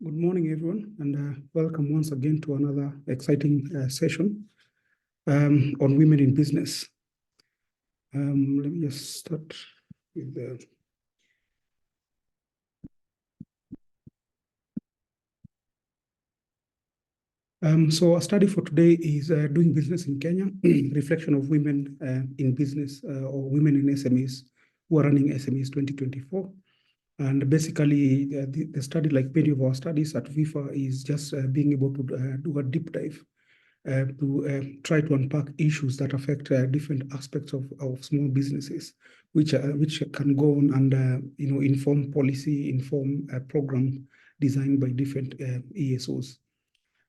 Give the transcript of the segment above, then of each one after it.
Good morning, everyone, and welcome once again to another exciting session on women in business. Let me just start with the... So a study for today is doing business in Kenya, reflection of women in business or women in SMEs who are running SMEs 2024. And basically, the study, like many of our studies at FIFA, is just being able to do a deep dive to try to unpack issues that affect different aspects of small businesses, which can go on and inform policy, inform program designed by different ESOs.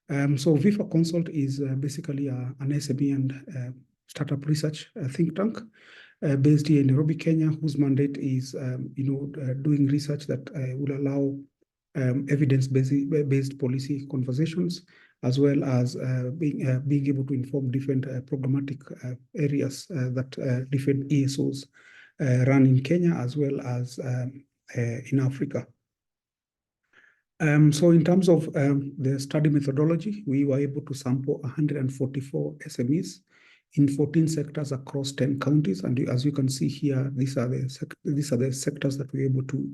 So FIFA Consult is basically an SME and startup research think tank based here in Nairobi, Kenya, whose mandate is doing research that will allow evidence-based policy conversations, as well as being able to inform different programmatic areas that different ESOs run in Kenya, as well as in Africa. So in terms of the study methodology, we were able to sample 144 SMEs in 14 sectors across 10 counties. And as you can see here, these are the sectors that we're able to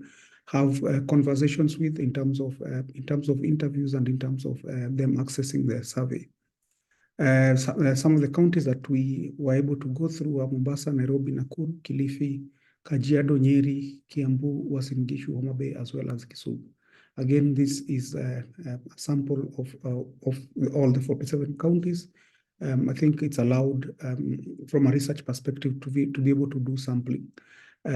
have conversations with in terms of interviews and in terms of them accessing the survey. Some of the counties that we were able to go through are Mombasa, Nairobi, Nakuru, Kilifi, Kajiado, Nyeri, Kiambu, Uasin Gishu, Homa Bay, as well as Kisumu. Again, this is a sample of all the 47 counties. I think it's allowed from a research perspective to be able to do sampling.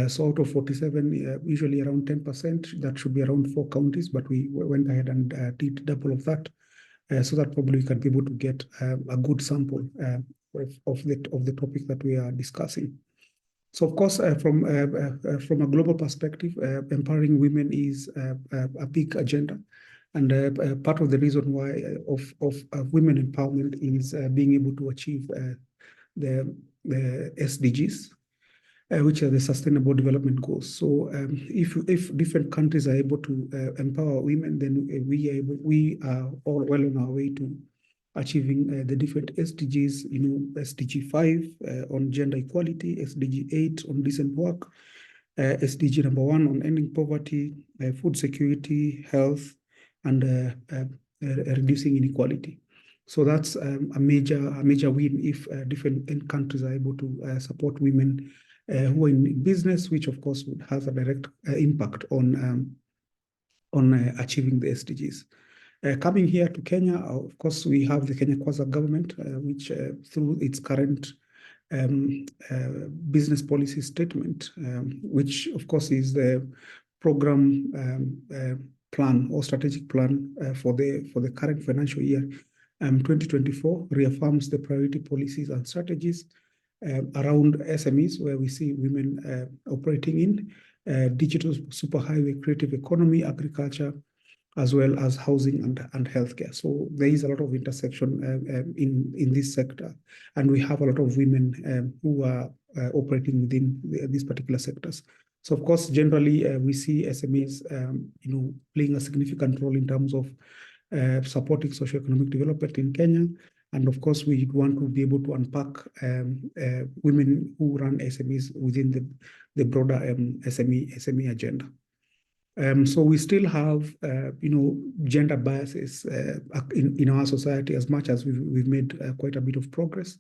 So out of 47, usually around 10%, that should be around 4 counties, but we went ahead and did double of that, so that probably we can be able to get a good sample of the topic that we are discussing. So, of course, from a global perspective, empowering women is a big agenda. And part of the reason why of women empowerment is being able to achieve the SDGs, which are the Sustainable Development Goals. So if different countries are able to empower women, then we are all well on our way to achieving the different SDGs, SDG 5 on gender equality, SDG 8 on decent work, SDG number 1 on ending poverty, food security, health, and reducing inequality. So that's a major win if different countries are able to support women who are in business, which of course would have a direct impact on achieving the SDGs. Coming here to Kenya, of course, we have the Kenya Kwanza government, which through its current business policy statement, which of course is the program plan or strategic plan for the current financial year, 2024, reaffirms the priority policies and strategies around SMEs, where we see women operating in digital superhighway, creative economy, agriculture, as well as housing and healthcare. So there is a lot of intersection in this sector, and we have a lot of women who are operating within these particular sectors. So of course, generally we see SMEs, playing a significant role in terms of supporting socioeconomic development in Kenya. And of course, we want to be able to unpack women who run SMEs within the broader SME agenda. So we still have, gender biases in our society, as much as we've made quite a bit of progress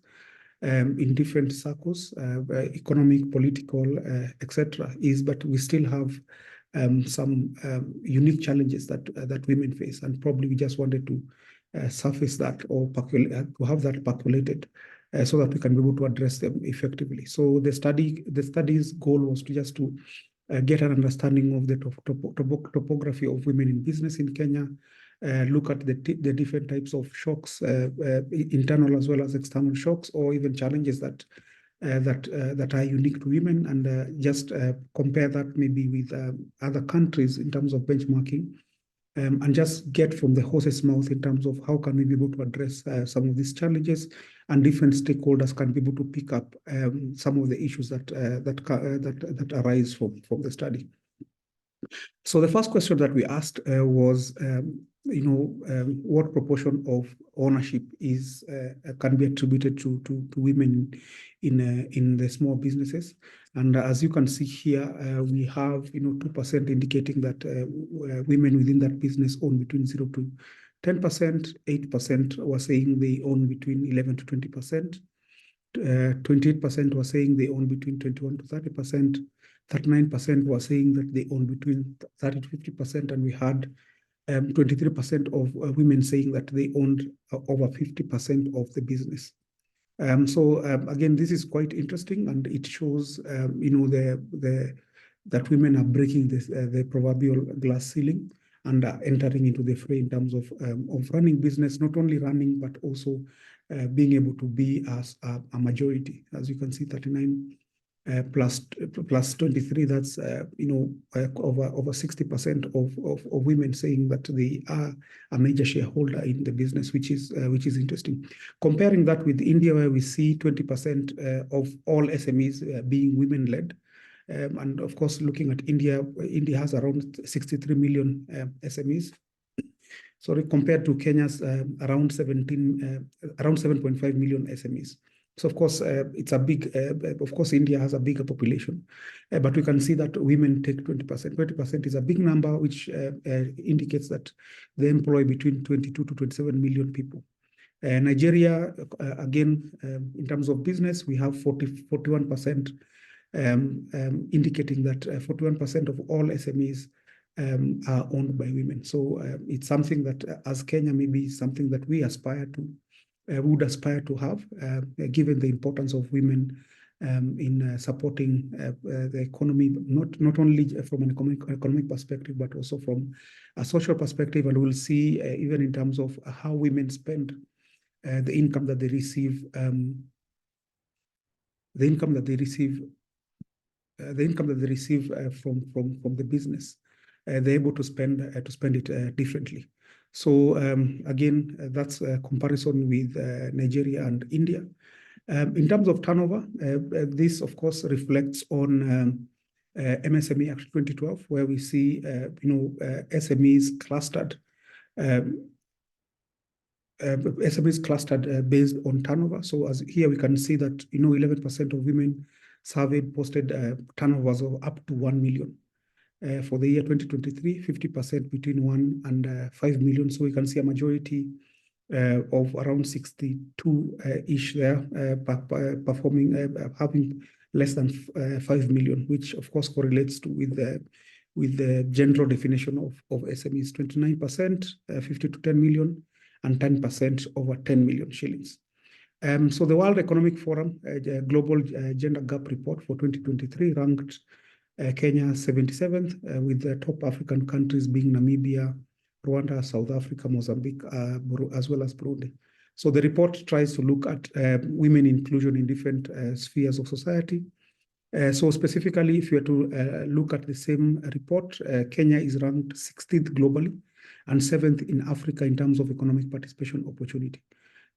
in different circles, economic, political, etc. But we still have some unique challenges that women face, and probably we just wanted to surface that or to have that percolated so that we can be able to address them effectively. So the study's goal was to get an understanding of the topography of women in business in Kenya, look at the different types of shocks, internal as well as external shocks, or even challenges that are unique to women, and just compare that maybe with other countries in terms of benchmarking, and just get from the horse's mouth in terms of how can we be able to address some of these challenges, and different stakeholders can be able to pick up some of the issues that arise from the study. So the first question that we asked was, what proportion of ownership is can be attributed to women in the small businesses? And as you can see here, we have 2% indicating that women within that business own between 0 to 10%. 8% were saying they own between 11 to 20%. 28% were saying they own between 21 to 30%. 39% were saying that they own between 30 to 50%, and we had 23% of women saying that they owned over 50% of the business. Again, this is quite interesting, and it shows, that women are breaking this, the proverbial glass ceiling and are entering into the fray in terms of running business, not only running, but also being able to be as a majority. As you can see, 39 plus 23, that's over 60% of women saying that they are a major shareholder in the business, which is interesting. Comparing that with India, where we see 20% of all SMEs being women-led. And of course, looking at India, India has around 63 million SMEs. Sorry, compared to Kenya's around 7.5 million SMEs. So of course, it's a big, of course, India has a bigger population, but we can see that women take 20%. 20% is a big number, which indicates that they employ between 22 to 27 million people. Nigeria, again, in terms of business, we have 41%, indicating that 41% of all SMEs are owned by women. So it's something that, as Kenya, maybe something that we aspire to, would aspire to have, given the importance of women in supporting the economy, not only from an economic perspective, but also from a social perspective. And we'll see even in terms of how women spend the income that they receive, from the business. They're able to spend it differently. So again, that's a comparison with Nigeria and India. In terms of turnover, this of course reflects on MSME Act 2012, where we see SMEs clustered. SMEs clustered based on turnover. So as here we can see that 11% of women surveyed posted turnovers of up to 1 million. For the year 2023, 50% between 1 and 5 million. So we can see a majority of around 62-ish there performing, having less than 5 million, which of course correlates with the general definition of SMEs. 29%, 50 to 10 million, and 10% over 10 million shillings. So the World Economic Forum Global Gender Gap Report for 2023 ranked Kenya 77th, with the top African countries being Namibia, Rwanda, South Africa, Mozambique, as well as Burundi. So the report tries to look at women inclusion in different spheres of society. So specifically, if you were to look at the same report, Kenya is ranked 16th globally and 7th in Africa in terms of economic participation opportunity,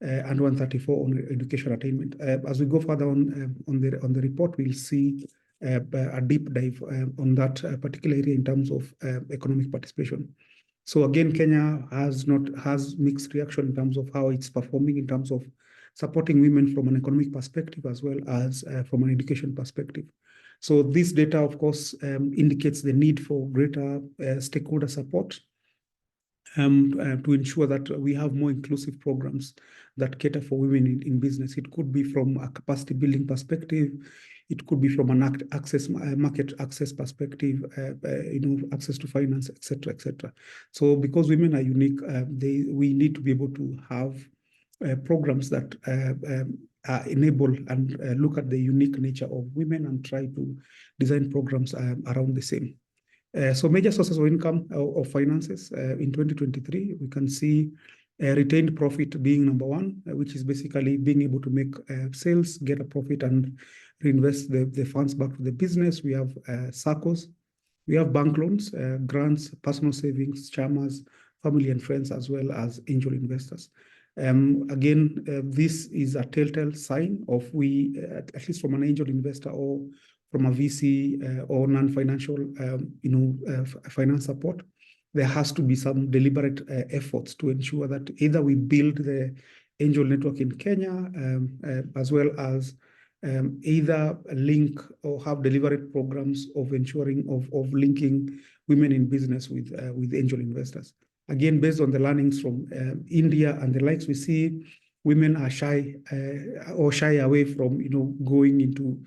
and 134 on education attainment. As we go further on the report, we'll see a deep dive on that particular area in terms of economic participation. So again, Kenya has mixed reaction in terms of how it's performing in terms of supporting women from an economic perspective as well as from an education perspective. So this data, of course, indicates the need for greater stakeholder support to ensure that we have more inclusive programs that cater for women in business. It could be from a capacity building perspective. It could be from an market access perspective, access to finance, et cetera, et cetera. So because women are unique, we need to be able to have programs that enable and look at the unique nature of women and try to design programs around the same. So major sources of income of finances in 2023, we can see retained profit being number one, which is basically being able to make sales, get a profit, and reinvest the funds back to the business. We have SACCOs, we have bank loans, grants, personal savings, chamas, family and friends, as well as angel investors. Again, this is a telltale sign of at least from an angel investor or from a VC or non-financial, finance support. There has to be some deliberate efforts to ensure that either we build the angel network in Kenya, as well as either link or have deliberate programs of ensuring of linking women in business with angel investors. Again, based on the learnings from India and the likes, we see women are shy away from going into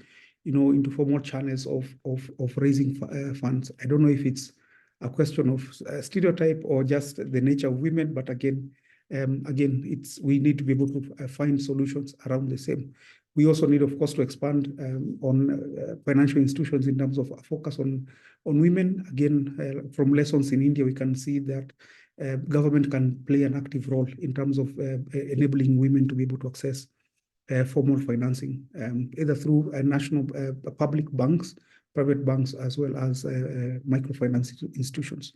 formal channels of raising funds. I don't know if it's a question of stereotype or just the nature of women, but again, we need to be able to find solutions around the same. We also need, of course, to expand on financial institutions in terms of a focus on women. Again, from lessons in India, we can see that government can play an active role in terms of enabling women to be able to access formal financing, either through national public banks, private banks, as well as microfinance institutions.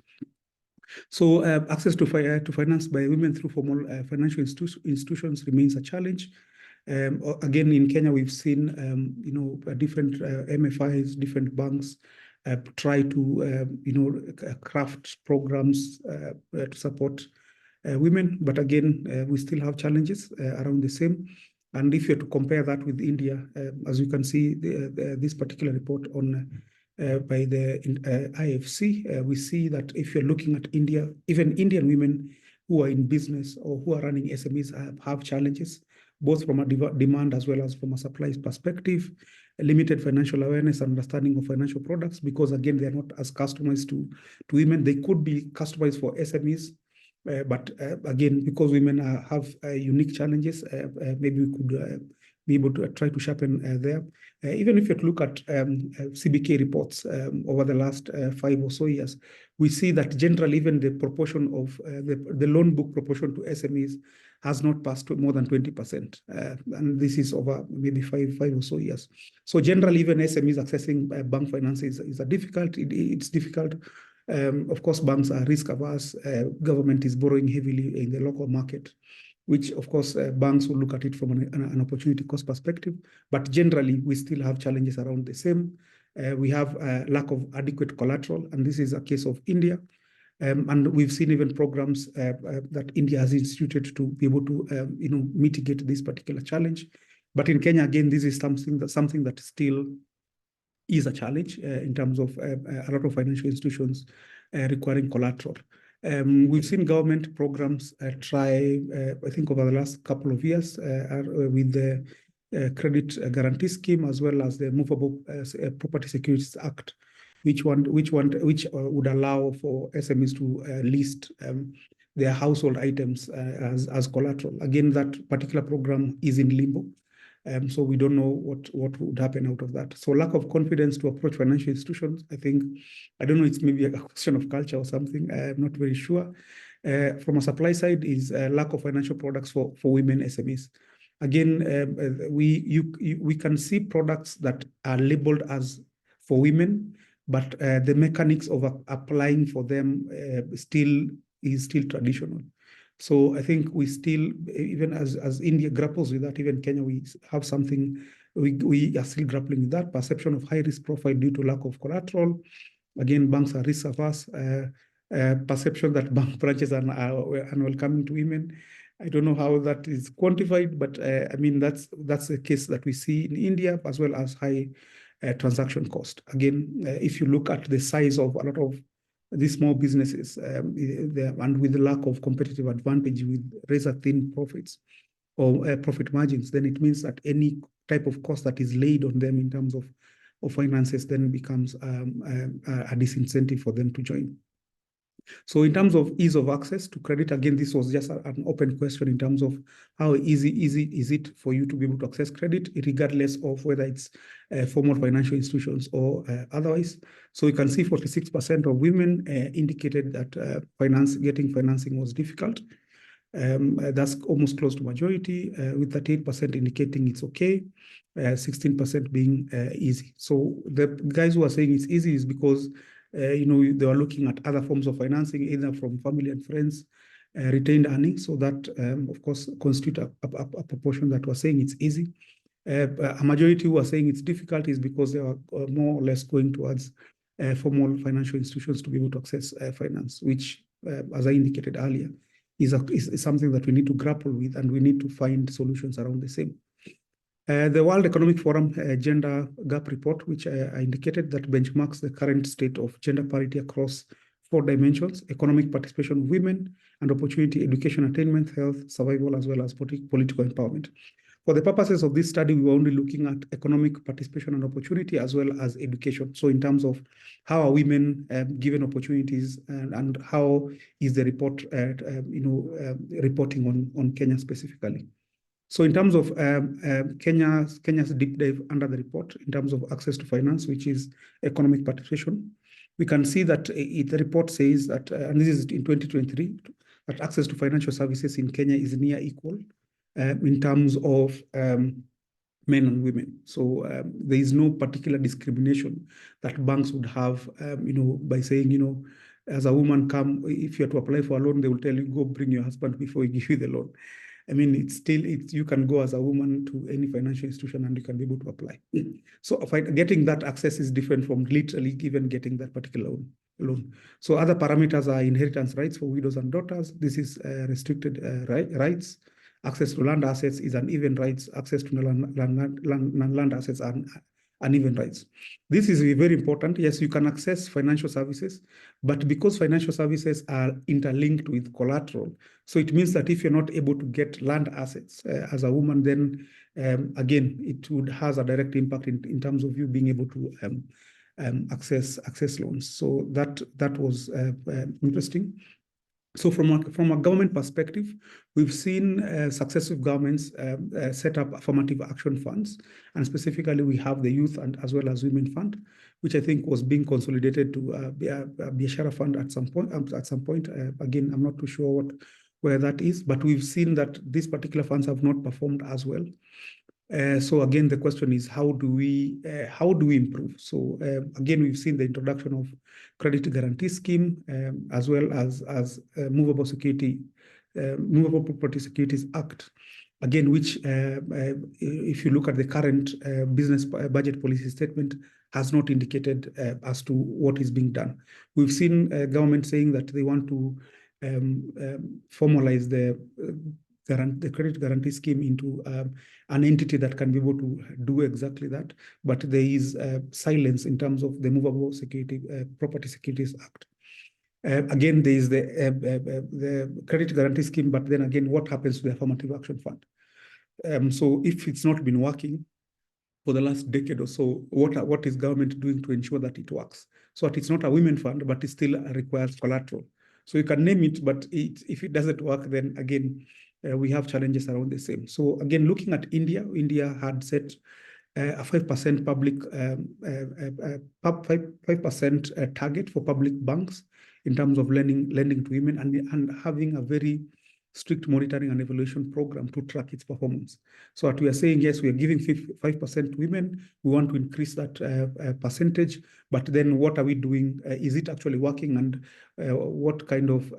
So access to finance by women through formal financial institutions remains a challenge. Again, in Kenya, we've seen different MFIs, different banks try to craft programs to support women, but again, we still have challenges around the same. And if you're to compare that with India, as you can see, this particular report by the IFC, we see that if you're looking at India, even Indian women who are in business or who are running SMEs have challenges, both from a demand as well as from a supply perspective, limited financial awareness and understanding of financial products, because again, they are not as customized to women. They could be customized for SMEs, but again, because women have unique challenges, maybe we could be able to try to sharpen there. Even if you look at CBK reports over the last 5 or so years, we see that generally even the proportion of the loan book proportion to SMEs has not passed to more than 20%. And this is over maybe five or so years. So generally, even SMEs accessing bank finance is difficult. It's difficult. Of course, banks are risk averse. Government is borrowing heavily in the local market, which of course banks will look at it from an opportunity cost perspective. But generally, we still have challenges around the same. We have a lack of adequate collateral, and this is a case of India. And we've seen even programs that India has instituted to be able to mitigate this particular challenge. But in Kenya, again, this is something that still is a challenge in terms of a lot of financial institutions requiring collateral. We've seen government programs try, I think over the last couple of years, with the Credit Guarantee Scheme, as well as the Movable Property Securities Act, which would allow for SMEs to list their household items as collateral. Again, that particular program is in limbo. So we don't know what would happen out of that. So lack of confidence to approach financial institutions, I don't know, it's maybe a question of culture or something. I'm not very sure. From a supply side is a lack of financial products for women SMEs. Again, we can see products that are labeled as for women, but the mechanics of applying for them is still traditional. So I think we still, even as India grapples with that, even Kenya, we have something, we are still grappling with that perception of high risk profile due to lack of collateral. Again, banks are risk averse. Perception that bank branches are unwelcoming to women. I don't know how that is quantified, but I mean, that's the case that we see in India, as well as high transaction cost. Again, if you look at the size of a lot of these small businesses, and with the lack of competitive advantage with razor-thin profits or profit margins, then it means that any type of cost that is laid on them in terms of finances then becomes a disincentive for them to join. So in terms of ease of access to credit, again, this was just an open question in terms of how easy is it for you to be able to access credit, regardless of whether it's formal financial institutions or otherwise. So you can see 46% of women indicated that getting financing was difficult. That's almost close to majority, with 38% indicating it's okay, 16% being easy. So the guys who are saying it's easy is because they were looking at other forms of financing, either from family and friends, retained earnings. So that, of course, constitute a proportion that was saying it's easy. A majority who are saying it's difficult is because they are more or less going towards formal financial institutions to be able to access finance, which, as I indicated earlier, is something that we need to grapple with, and we need to find solutions around the same. The World Economic Forum Gender Gap Report, which I indicated, that benchmarks the current state of gender parity across 4 dimensions: economic participation of women and opportunity, education attainment, health, survival, as well as political empowerment. For the purposes of this study, we were only looking at economic participation and opportunity as well as education. So in terms of how are women given opportunities, and how is the report, reporting on Kenya specifically. So in terms of Kenya's deep dive under the report, in terms of access to finance, which is economic participation, we can see that the report says that, and this is in 2023, that access to financial services in Kenya is near equal in terms of men and women. So there is no particular discrimination that banks would have, by saying, as a woman, if you are to apply for a loan, they will tell you, go bring your husband before we give you the loan. I mean, you can go as a woman to any financial institution and you can be able to apply. So getting that access is different from literally getting that particular loan. So other parameters are inheritance rights for widows and daughters. This is restricted rights. Access to land assets is uneven rights. Access to land assets are uneven rights. This is very important. Yes, you can access financial services, but because financial services are interlinked with collateral, so it means that if you're not able to get land assets as a woman, then again, it has a direct impact in terms of you being able to access loans. So that was interesting. So from a government perspective, we've seen successive governments set up affirmative action funds, and specifically we have the Youth and as well as Women Fund, which I think was being consolidated to be a Biashara Fund at some point. Again, I'm not too sure where that is, but we've seen that these particular funds have not performed as well. So again, the question is, how do we improve? So again, we've seen the introduction of credit guarantee scheme, as well as movable property securities act. Again, which if you look at the current business budget policy statement, has not indicated as to what is being done. We've seen government saying that they want to formalize the credit guarantee scheme into an entity that can be able to do exactly that. But there is silence in terms of the movable property securities act. Again, there is the credit guarantee scheme, but then again, what happens to the affirmative action fund? So if it's not been working for the last decade or so, what is government doing to ensure that it works? So that it's not a women fund, but it still requires collateral. So you can name it, but if it doesn't work, then again, we have challenges around the same. So again, looking at India had set a 5% public 5% target for public banks in terms of lending to women, and having a very strict monitoring and evaluation program to track its performance. So what we are saying, yes, we are giving 5% to women. We want to increase that percentage, but then what are we doing? Is it actually working? And what kind of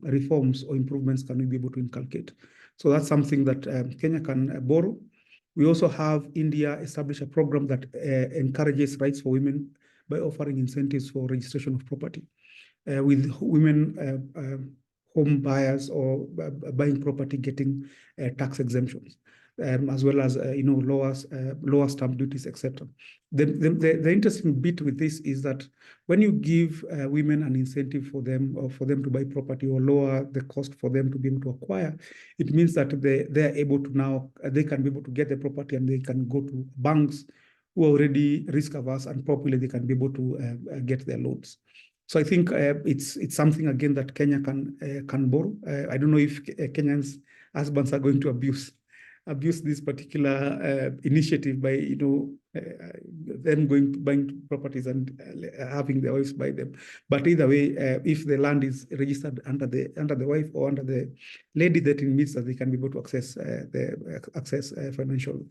reforms or improvements can we be able to inculcate? So that's something that Kenya can borrow. We also have India establish a program that encourages rights for women by offering incentives for registration of property, with women home buyers or buying property getting tax exemptions, as well as lower stamp duties, etc. The interesting bit with this is that when you give women an incentive for them to buy property or lower the cost for them to be able to acquire, it means that they are able to now, they can be able to get the property and they can go to banks who are already risk averse, and probably they can be able to get their loans. So I think it's something again that Kenya can borrow. I don't know if Kenyans husbands are going to abuse this particular initiative by them going to buying properties and having their wives buy them. But either way, if the land is registered under the wife or under the lady, that it means that they can be able to access financial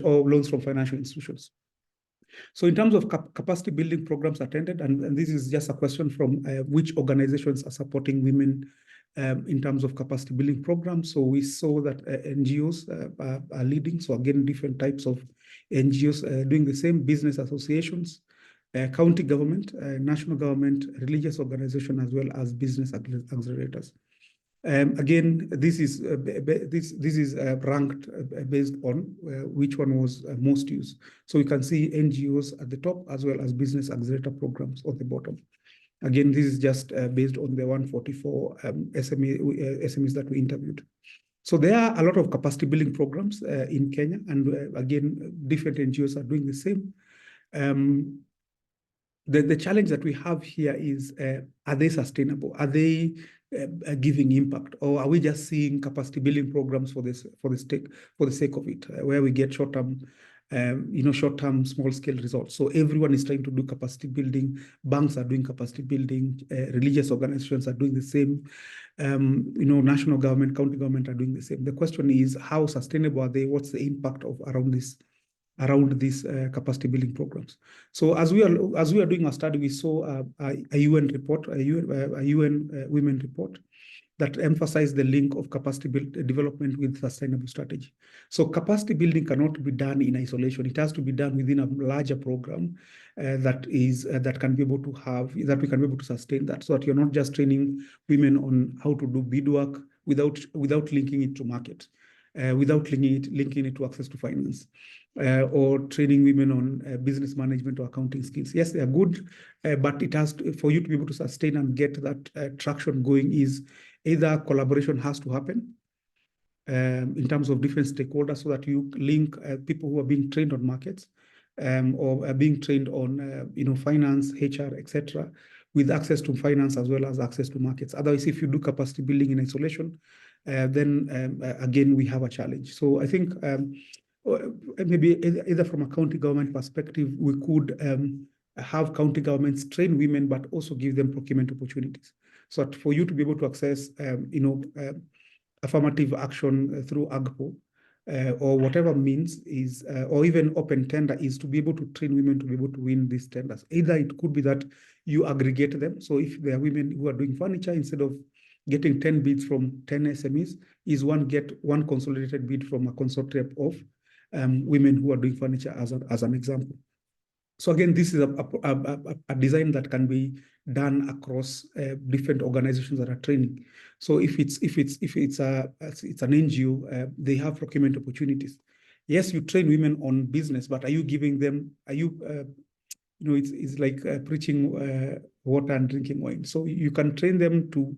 or loans from financial institutions. So in terms of capacity building programs attended, and this is just a question from which organizations are supporting women in terms of capacity building programs. So we saw that NGOs are leading. So again, different types of NGOs doing the same, business associations, county government, national government, religious organization, as well as business accelerators. Again, this is ranked based on which one was most used. So you can see NGOs at the top as well as business accelerator programs on the bottom. Again, this is just based on the 144 SMEs that we interviewed. So there are a lot of capacity building programs in Kenya, and again, different NGOs are doing the same. The challenge that we have here is, are they sustainable? Are they giving impact, or are we just seeing capacity building programs for the sake of it, where we get short-term, short-term, small-scale results? So everyone is trying to do capacity building. Banks are doing capacity building. Religious organizations are doing the same. National government, county government are doing the same. The question is, how sustainable are they? What's the impact around these capacity building programs? So as we are doing our study, we saw a UN report, a UN Women report, that emphasized the link of capacity development with sustainable strategy. So capacity building cannot be done in isolation. It has to be done within a larger program that we can be able to sustain that, so that you're not just training women on how to do beadwork without linking it to market, without linking it to access to finance, or training women on business management or accounting skills. Yes, they are good, but it has to, for you to be able to sustain and get that traction going, is either collaboration has to happen in terms of different stakeholders, so that you link people who are being trained on markets or are being trained on finance, HR, etc., with access to finance as well as access to markets. Otherwise, if you do capacity building in isolation, then again, we have a challenge. So I think maybe either from a county government perspective, we could have county governments train women, but also give them procurement opportunities. So that for you to be able to access, affirmative action through AGPO, or whatever means is, or even open tender, is to be able to train women to be able to win these tenders. Either it could be that you aggregate them. So if there are women who are doing furniture, instead of getting 10 bids from 10 SMEs, is get one consolidated bid from a consortium of women who are doing furniture, as an example. So again, this is a design that can be done across different organizations that are training. So if it's an NGO, they have procurement opportunities. Yes, you train women on business, but are you giving them? It's like preaching water and drinking wine. So you can train them to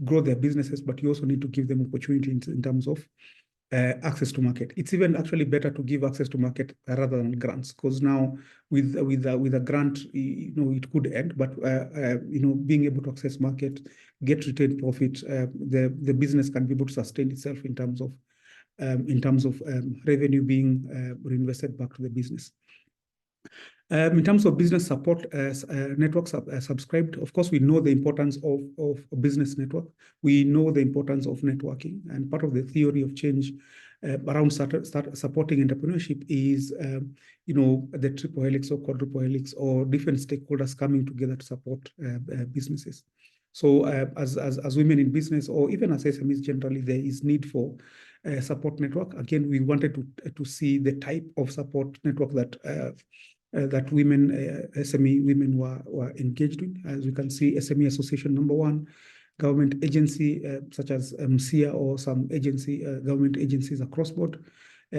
grow their businesses, but you also need to give them opportunities in terms of access to market. It's even actually better to give access to market rather than grants, because now with a grant, it could end. But being able to access market, get retained profit, the business can be able to sustain itself in terms of revenue being reinvested back to the business. In terms of business support networks subscribed, of course, we know the importance of a business network. We know the importance of networking, and part of the theory of change around supporting entrepreneurship is, the triple helix or quadruple helix, or different stakeholders coming together to support businesses. So as women in business, or even as SMEs generally, there is need for a support network. Again, we wanted to see the type of support network that women, SME women were engaged in. As we can see, SME Association #1, government agency such as MCA or some government agencies across board,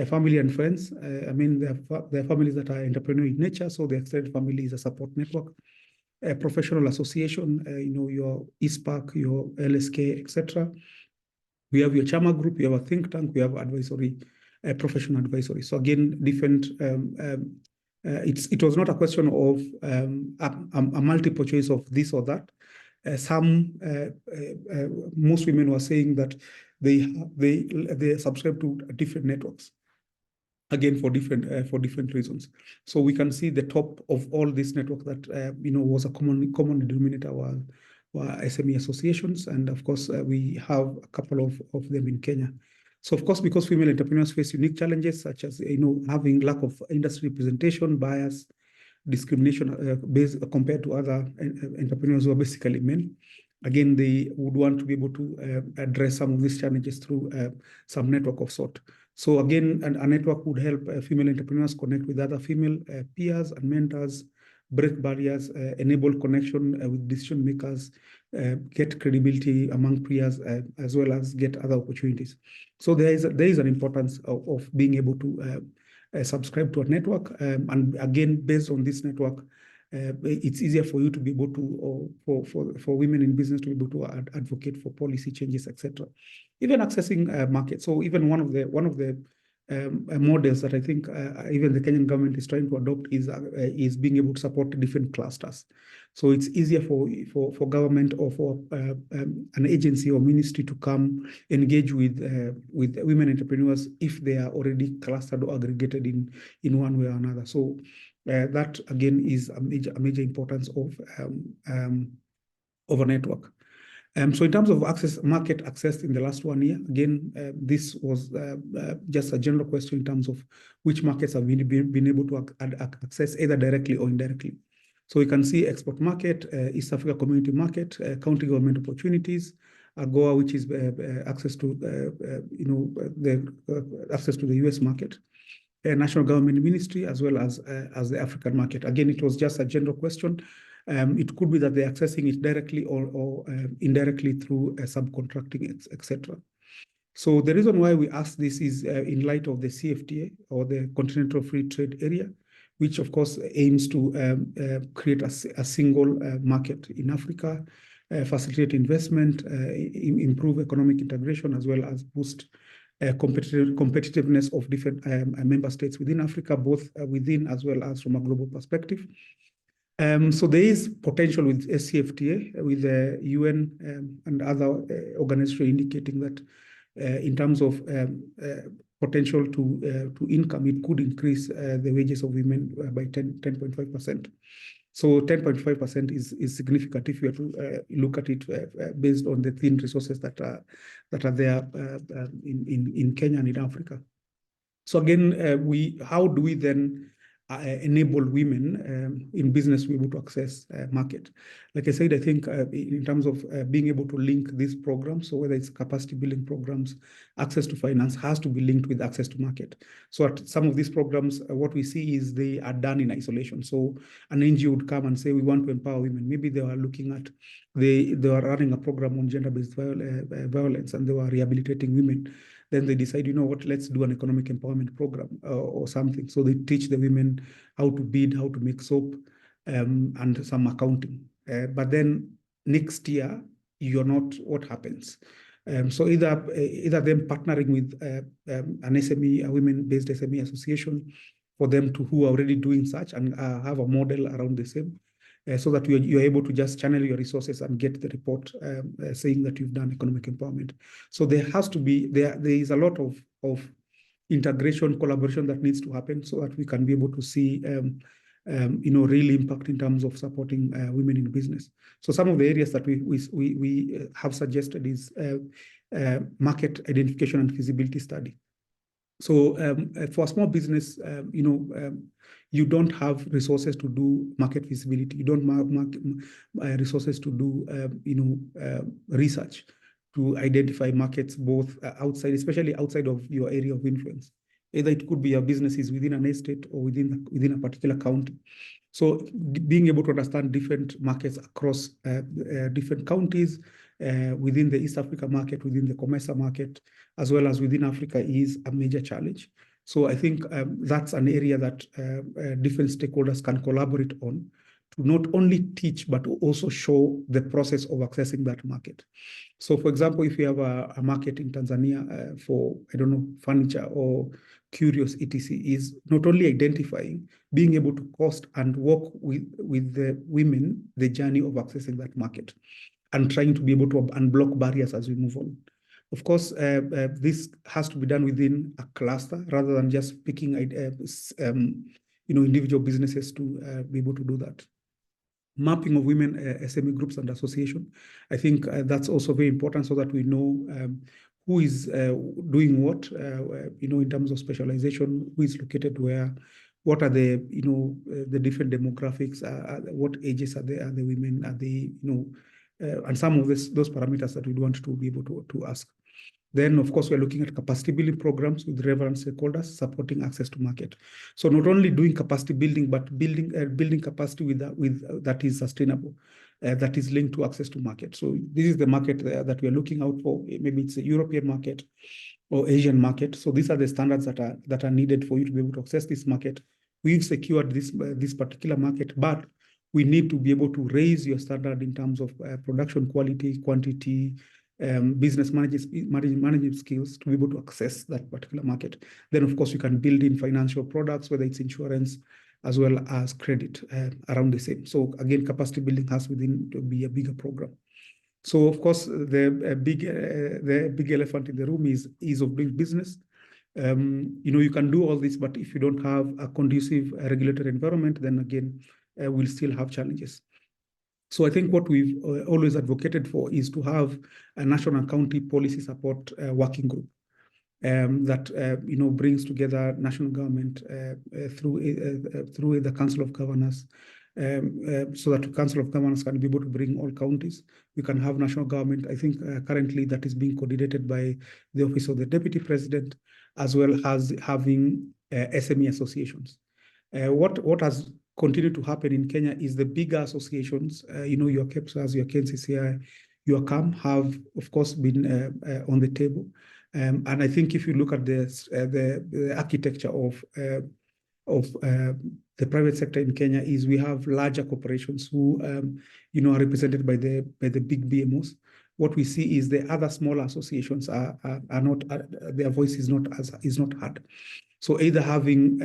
family and friends. There are families that are entrepreneurial in nature, so the extended family is a support network. Professional association, your ISPAC, your LSK, etc. We have your Chama group, we have a think tank, we have advisory, professional advisory. So again, different. It was not a question of a multiple choice of this or that. Most women were saying that they subscribe to different networks, again for different reasons. So we can see the top of all these networks that was a common denominator were SME associations, and of course we have a couple of them in Kenya. So of course, because female entrepreneurs face unique challenges such as having lack of industry representation, bias, discrimination based compared to other entrepreneurs who are basically men, again, they would want to be able to address some of these challenges through some network of sort. So again, a network would help female entrepreneurs connect with other female peers and mentors, break barriers, enable connection with decision makers, get credibility among peers, as well as get other opportunities. So there is an importance of being able to subscribe to a network. And again, based on this network, it's easier for you to be able to, or for women in business to be able to advocate for policy changes, etc. Even accessing markets. So even one of the models that I think even the Kenyan government is trying to adopt is being able to support different clusters. So it's easier for government or for an agency or ministry to come engage with women entrepreneurs if they are already clustered or aggregated in one way or another. So that again is a major importance of a network. So in terms of market access in the last 1 year, again, this was just a general question in terms of which markets have been able to access either directly or indirectly. So we can see export market, East Africa Community Market, county government opportunities, AGOA, which is access to access to the US market, national government ministry, as well as the African market. Again, it was just a general question. It could be that they're accessing it directly or indirectly through subcontracting, etc. So the reason why we ask this is in light of the CFTA, or the Continental Free Trade Area, which of course aims to create a single market in Africa, facilitate investment, improve economic integration, as well as boost competitiveness of different member states within Africa, both within as well as from a global perspective. So there is potential with SCFTA, with the UN and other organizations indicating that in terms of potential to income, it could increase the wages of women by 10.5%. So 10.5% is significant if you have to look at it based on the thin resources that are there in Kenya and in Africa. So again, how do we then enable women in business to be able to access market? Like I said, I think in terms of being able to link these programs, so whether it's capacity building programs, access to finance has to be linked with access to market. So at some of these programs, what we see is they are done in isolation. So an NGO would come and say, we want to empower women. Maybe they were looking at, they were running a program on gender-based violence, and they were rehabilitating women. Then they decide, you know what, let's do an economic empowerment program or something. So they teach the women how to bid, how to make soap, and some accounting. But then next year, you're not, what happens? So either them partnering with an SME, a women-based SME association, for them who are already doing such and have a model around the same, so that you're able to just channel your resources and get the report saying that you've done economic empowerment. So there has to be, there is a lot of integration, collaboration that needs to happen so that we can be able to see real impact in terms of supporting women in business. So some of the areas that we have suggested is market identification and feasibility study. So for a small business, you don't have resources to do market feasibility. You don't have resources to do, research to identify markets both outside, especially outside of your area of influence. Either it could be your businesses within an estate or within a particular county. So being able to understand different markets across different counties, within the East Africa market, within the COMESA market, as well as within Africa, is a major challenge. So I think that's an area that different stakeholders can collaborate on to not only teach, but to also show the process of accessing that market. So for example, if you have a market in Tanzania for, I don't know, furniture or curios, etc., is not only identifying, being able to cost and work with the women, the journey of accessing that market, and trying to be able to unblock barriers as we move on. Of course, this has to be done within a cluster rather than just picking individual businesses to be able to do that. Mapping of women SME groups and association, I think that's also very important so that we know who is doing what, in terms of specialization, who is located where, what are the different demographics, what ages are the women, are they, and some of those parameters that we want to be able to ask. Then, of course, we're looking at capacity building programs with relevant stakeholders supporting access to market. So not only doing capacity building, but building capacity with that is sustainable, that is linked to access to market. So this is the market that we are looking out for. Maybe it's a European market or Asian market. So these are the standards that are needed for you to be able to access this market. We've secured this particular market, but we need to be able to raise your standard in terms of production quality, quantity, business management skills to be able to access that particular market. Then, of course, you can build in financial products, whether it's insurance as well as credit around the same. So again, capacity building has within to be a bigger program. So, of course, the big elephant in the room is ease of doing business. You can do all this, but if you don't have a conducive regulatory environment, then again, we'll still have challenges. So I think what we've always advocated for is to have a national and county policy support working group that brings together national government through the Council of Governors, so that the Council of Governors can be able to bring all counties. We can have national government. I think currently that is being coordinated by the Office of the Deputy President, as well as having SME associations. What has continued to happen in Kenya is the bigger associations, your KEPSAs, your KNCCI, your CAM have, of course, been on the table. And I think if you look at the architecture of the private sector in Kenya, is we have larger corporations who are represented by the big BMOs. What we see is the other smaller associations are not, their voice is not heard. So either having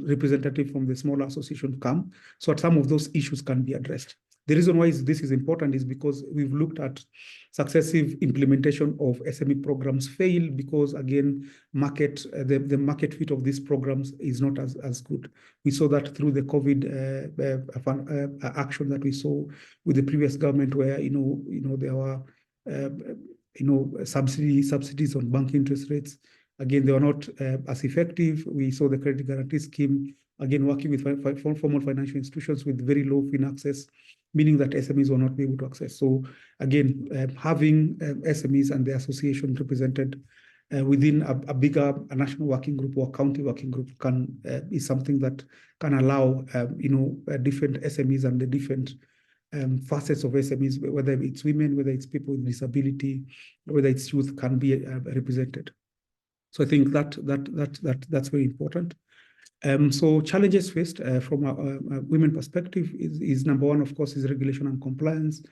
representative from the smaller association come, so that some of those issues can be addressed. The reason why this is important is because we've looked at successive implementation of SME programs fail because, again, the market fit of these programs is not as good. We saw that through the COVID action that we saw with the previous government, where there were subsidies on bank interest rates. Again, they were not as effective. We saw the credit guarantee scheme, again, working with formal financial institutions with very low fin access, meaning that SMEs will not be able to access. So again, having SMEs and the association represented within a bigger national working group or county working group is something that can allow different SMEs and the different facets of SMEs, whether it's women, whether it's people with disability, whether it's youth, can be represented. So I think that's very important. So challenges faced from a women perspective is number one, of course, is regulation and compliance.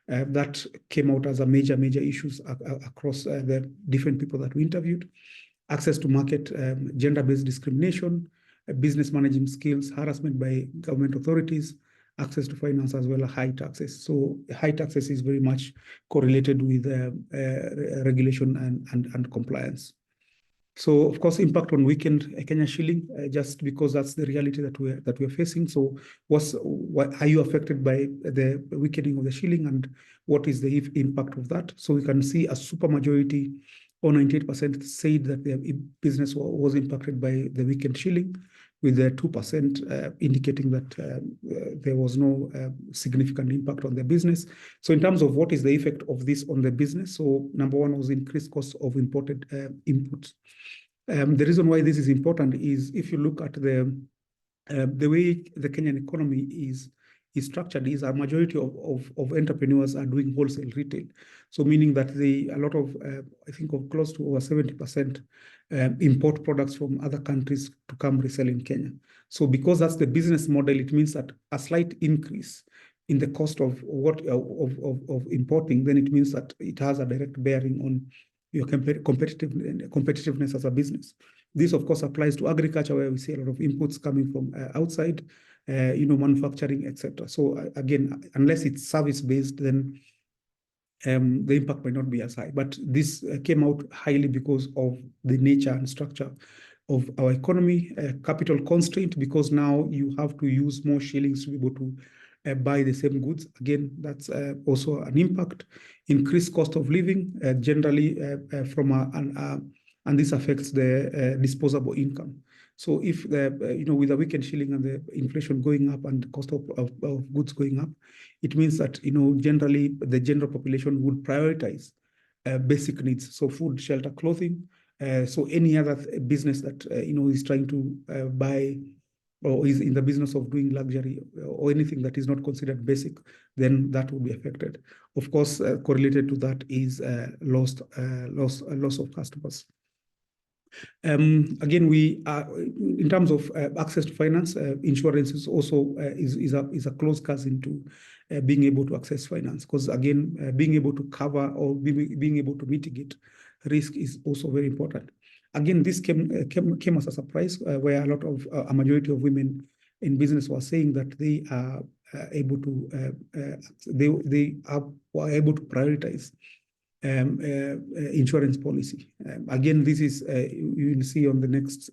That came out as a major issues across the different people that we interviewed. Access to market, gender-based discrimination, business management skills, harassment by government authorities, access to finance, as well as high taxes. So high taxes is very much correlated with regulation and compliance. So, of course, impact on weakened Kenya shilling, just because that's the reality that we're facing. So, are you affected by the weakening of the shilling, and what is the impact of that? So we can see a supermajority, or 98%, said that their business was impacted by the weakened shilling, with the 2% indicating that there was no significant impact on their business. So in terms of what is the effect of this on the business, so number one was increased cost of imported inputs. The reason why this is important is if you look at the way the Kenyan economy is structured, is a majority of entrepreneurs are doing wholesale retail. So meaning that a lot of, I think of close to over 70% import products from other countries to come resell in Kenya. So because that's the business model, it means that a slight increase in the cost of importing, then it means that it has a direct bearing on your competitiveness as a business. This, of course, applies to agriculture, where we see a lot of inputs coming from outside, manufacturing, etc. So again, unless it's service-based, then the impact might not be as high. But this came out highly because of the nature and structure of our economy, capital constraint, because now you have to use more shillings to be able to buy the same goods. Again, that's also an impact. Increased cost of living, generally and this affects the disposable income. So if with the weakened shilling and the inflation going up and the cost of goods going up, it means that generally the general population would prioritize basic needs, so food, shelter, clothing. So any other business that is trying to buy or is in the business of doing luxury or anything that is not considered basic, then that will be affected. Of course, correlated to that is loss of customers. Again, we are in terms of access to finance. Insurance is also is a close cousin to being able to access finance, because again, being able to cover or being able to mitigate risk is also very important. Again, this came as a surprise, where a majority of women in business were saying that they are able to were able to prioritize insurance policy. Again, this is, you will see on the next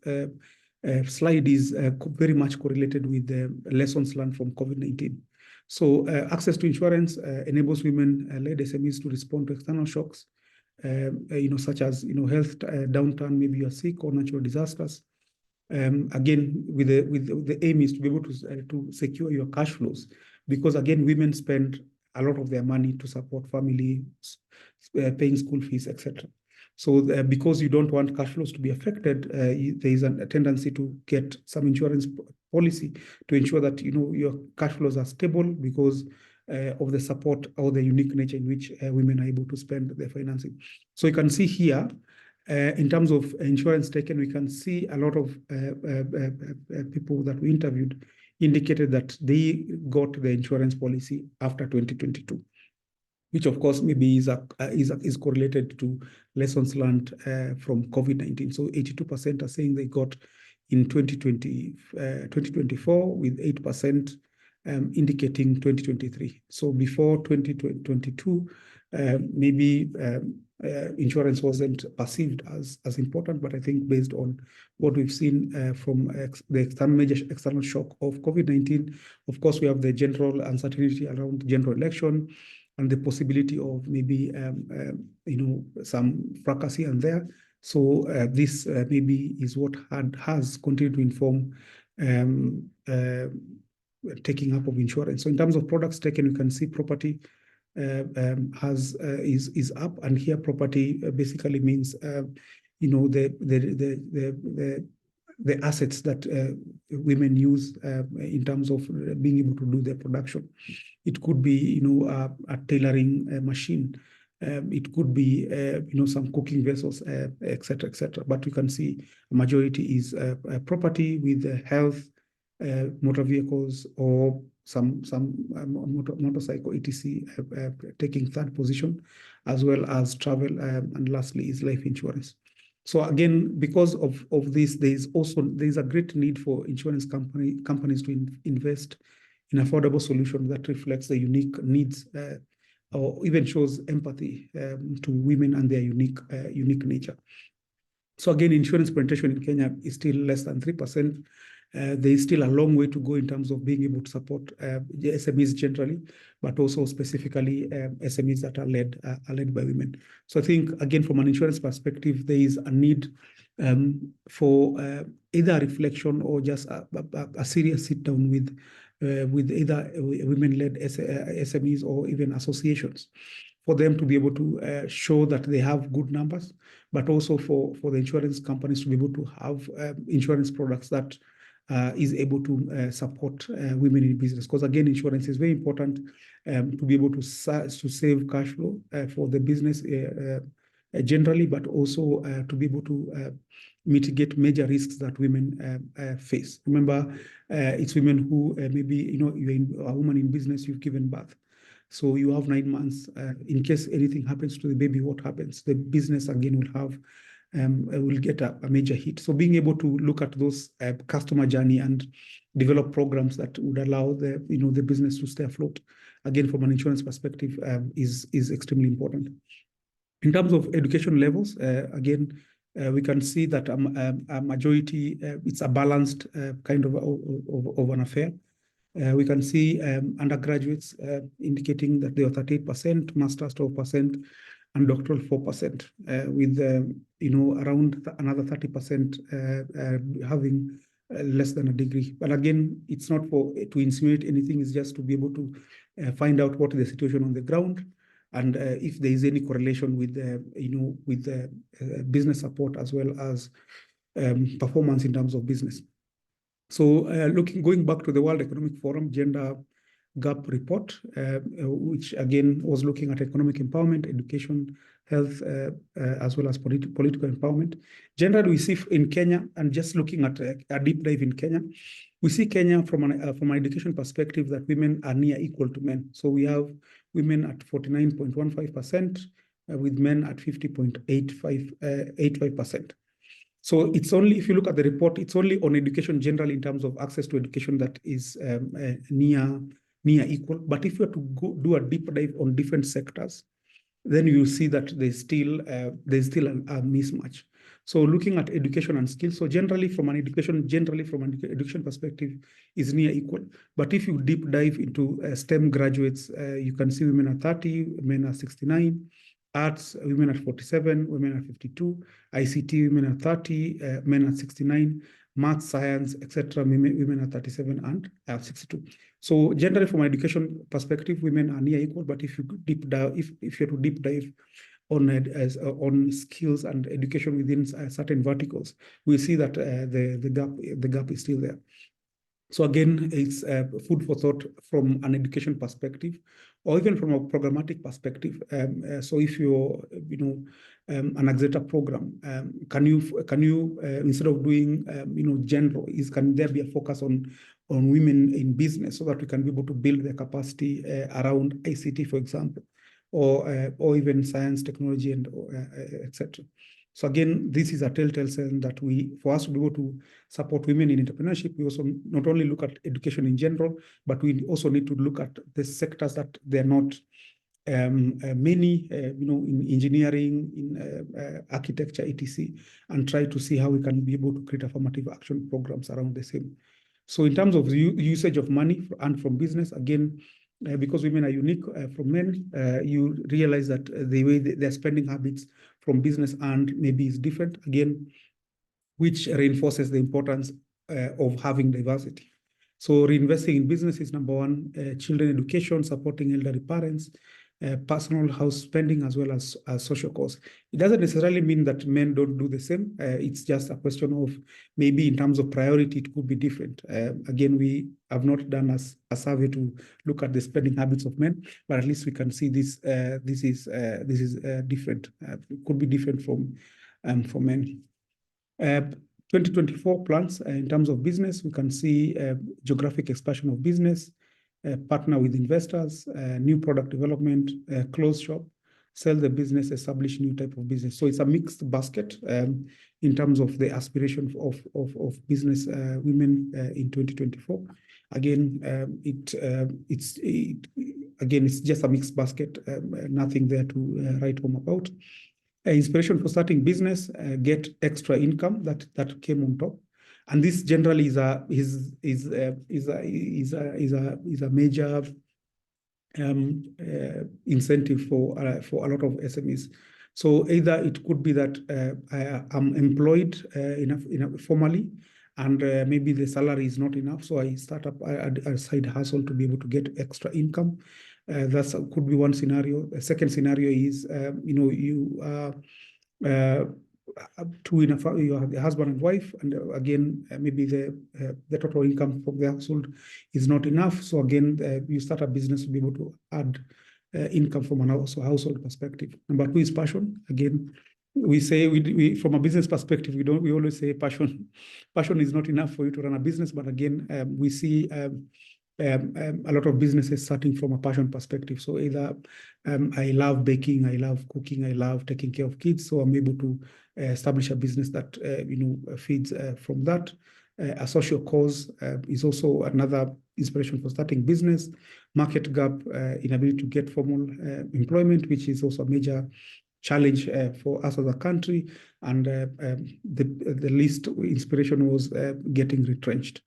slide, is very much correlated with the lessons learned from COVID-19. So access to insurance enables women-led SMEs to respond to external shocks, such as health downturn, maybe you're sick, or natural disasters. Again, with the aim is to be able to secure your cash flows, because again, women spend a lot of their money to support families, paying school fees, etc. So because you don't want cash flows to be affected, there is a tendency to get some insurance policy to ensure that your cash flows are stable, because of the support or the unique nature in which women are able to spend their financing. So you can see here, in terms of insurance taken, we can see a lot of people that we interviewed indicated that they got the insurance policy after 2022, which of course maybe is correlated to lessons learned from COVID-19. So 82% are saying they got in 2024, with 8% indicating 2023. So before 2022, maybe insurance wasn't perceived as important, but I think based on what we've seen from the major external shock of COVID-19, of course, we have the general uncertainty around general election and the possibility of maybe some fracas here and there. So this maybe is what has continued to inform taking up of insurance. So in terms of products taken, you can see property is up, and here property basically means the assets that women use in terms of being able to do their production. It could be a tailoring machine. It could be some cooking vessels, etc., etc. But you can see a majority is property, with health, motor vehicles, or some motorcycle, etc., taking third position, as well as travel, and lastly is life insurance. So again, because of this, there is a great need for insurance companies to invest in affordable solutions that reflects the unique needs, or even shows empathy to women and their unique nature. So again, insurance penetration in Kenya is still less than 3%. There is still a long way to go in terms of being able to support the SMEs generally, but also specifically SMEs that are led by women. So I think, again, from an insurance perspective, there is a need for either a reflection or just a serious sit down with either women-led SMEs or even associations, for them to be able to show that they have good numbers, but also for the insurance companies to be able to have insurance products that is able to support women in business. Because again, insurance is very important to be able to save cash flow for the business generally, but also to be able to mitigate major risks that women face. Remember, it's women who maybe, you're a woman in business, you've given birth. So you have 9 months. In case anything happens to the baby, what happens? The business again will get a major hit. So being able to look at those customer journey and develop programs that would allow the business to stay afloat, again, from an insurance perspective, is extremely important. In terms of education levels, again, we can see that a majority, it's a balanced kind of an affair. We can see undergraduates indicating that they are 38%, masters 12%, and doctoral 4%, with around another 30% having less than a degree. But again, it's not to insinuate anything, it's just to be able to find out what is the situation on the ground, and if there is any correlation with business support as well as performance in terms of business. So going back to the World Economic Forum Gender Gap report, which again was looking at economic empowerment, education, health, as well as political empowerment. Generally, we see in Kenya, and just looking at a deep dive in Kenya, we see Kenya from an education perspective that women are near equal to men. So we have women at 49.15%, with men at 50.85%. So it's only, if you look at the report, it's only on education generally in terms of access to education that is near equal. But if you were to do a deep dive on different sectors, then you see that there's still a mismatch. So looking at education and skills, so generally from an education perspective is near equal. But if you deep dive into STEM graduates, you can see women are 30, men are 69, arts, women are 47, women are 52, ICT, women are 30, men are 69, math, science, etc., women are 37 and 62. So generally from an education perspective, women are near equal, but if you deep dive, if you have to deep dive on skills and education within certain verticals, we see that the gap is still there. So again, it's food for thought from an education perspective, or even from a programmatic perspective. So if you're, an accelerator program, can you instead of doing, general, can there be a focus on women in business so that we can be able to build their capacity around ICT, for example, or even science, technology, and etc. So again, this is a telltale sign that for us to be able to support women in entrepreneurship, we also not only look at education in general, but we also need to look at the sectors that they're not many, in engineering, in architecture, etc., and try to see how we can be able to create affirmative action programs around the same. So in terms of the usage of money and from business, again, because women are unique from men, you realize that the way their spending habits from business and maybe is different, again, which reinforces the importance of having diversity. So reinvesting in business is number one, children education, supporting elderly parents, personal house spending, as well as social costs. It doesn't necessarily mean that men don't do the same. It's just a question of maybe in terms of priority, it could be different. Again, we have not done a survey to look at the spending habits of men, but at least we can see this. This is different. It could be different from men. 2024 plans in terms of business, we can see geographic expansion of business, partner with investors, new product development, close shop, sell the business, establish new type of business. So it's a mixed basket in terms of the aspiration of business women in 2024. Again, it's just a mixed basket, nothing there to write home about. Inspiration for starting business, get extra income that came on top. And this generally is a major incentive for a lot of SMEs. So either it could be that I'm employed formally, and maybe the salary is not enough, so I start up a side hustle to be able to get extra income. That could be one scenario. A second scenario is, you are you have the husband and wife, and again, maybe the total income from the household is not enough. So again, you start a business to be able to add income from an household perspective. Number two is passion. Again, we say we from a business perspective, we always say passion is not enough for you to run a business. But again, we see a lot of businesses starting from a passion perspective. So either I love baking, I love cooking, I love taking care of kids, so I'm able to establish a business that feeds from that. A social cause is also another inspiration for starting business. Market gap, inability to get formal employment, which is also a major challenge for us as a country. And the least inspiration was getting retrenched.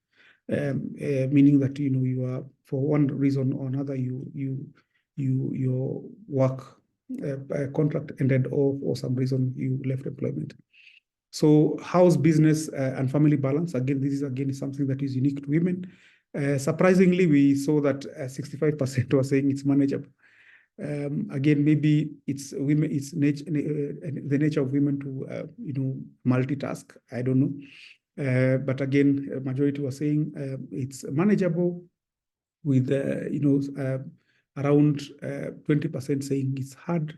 Meaning that you are, for one reason or another, your work contract ended or for some reason you left employment. So how's business and family balance? Again, this is again something that is unique to women. Surprisingly, we saw that 65% were saying it's manageable. Again, maybe it's women. It's the nature of women to multitask. I don't know, but again, a majority were saying it's manageable, with around 20% saying it's hard.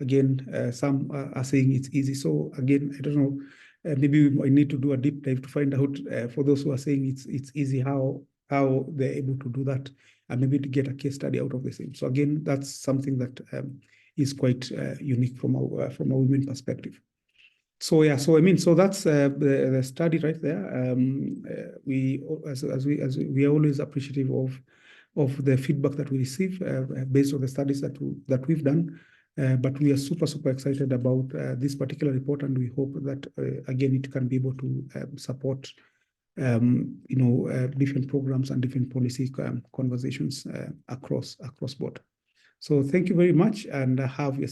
Again, some are saying it's easy. So again, I don't know. Maybe we might need to do a deep dive to find out for those who are saying it's easy, how they're able to do that, and maybe to get a case study out of the same. So again, that's something that is quite unique from a women perspective. So yeah, so I mean, so that's the study right there. We are always appreciative of the feedback that we receive based on the studies that we've done. But we are super excited about this particular report, and we hope that again it can be able to support different programs and different policy conversations across board. So thank you very much, and have yourself